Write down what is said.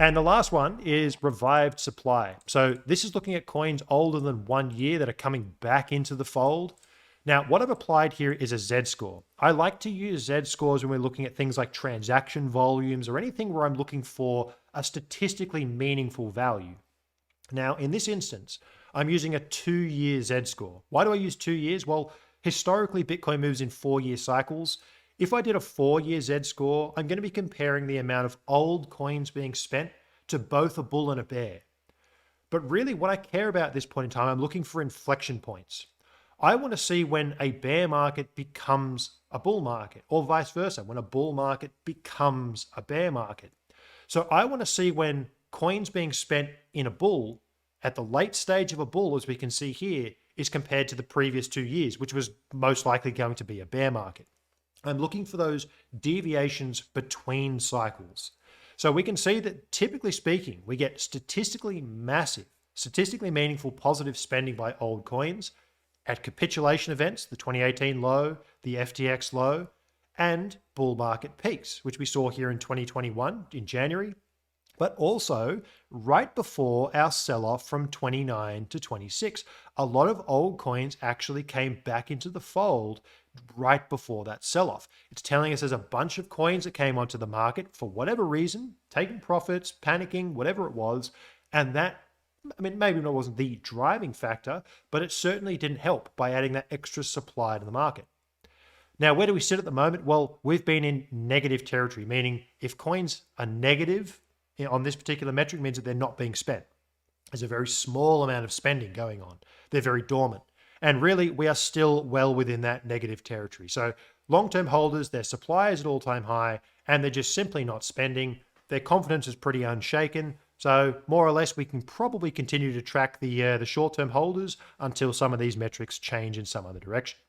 And the last one is revived supply. So this is looking at coins older than 1 year that are coming back into the fold. Now, what I've applied here is a Z-score. I like to use Z-scores when we're looking at things like transaction volumes or anything where I'm looking for a statistically meaningful value. Now, in this instance, I'm using a 2-year Z-score. Why do I use 2 years? Well, historically, Bitcoin moves in 4-year cycles. If I did a 4-year Z-score, I'm going to be comparing the amount of old coins being spent to both a bull and a bear. But really what I care about at this point in time, I'm looking for inflection points. I want to see when a bear market becomes a bull market, or vice versa, when a bull market becomes a bear market. So I want to see when coins being spent in a bull at the late stage of a bull, as we can see here, is compared to the previous 2 years, which was most likely going to be a bear market. I'm looking for those deviations between cycles. So we can see that typically speaking, we get statistically massive, statistically meaningful positive spending by old coins at capitulation events, the 2018 low, the FTX low, and bull market peaks, which we saw here in 2021 in January, but also right before our sell-off from 29 to 26. A lot of old coins actually came back into the fold right before that sell-off. It's telling us there's a bunch of coins that came onto the market for whatever reason, taking profits, panicking, whatever it was, and that, I mean, maybe it wasn't the driving factor, but it certainly didn't help by adding that extra supply to the market. Now, where do we sit at the moment? Well, we've been in negative territory, meaning if coins are negative on this particular metric, means that they're not being spent. There's a very small amount of spending going on. They're very dormant. And really, we are still well within that negative territory. So long-term holders, their supply is at all-time high, and they're just simply not spending. Their confidence is pretty unshaken. So more or less, we can probably continue to track the short-term holders until some of these metrics change in some other direction.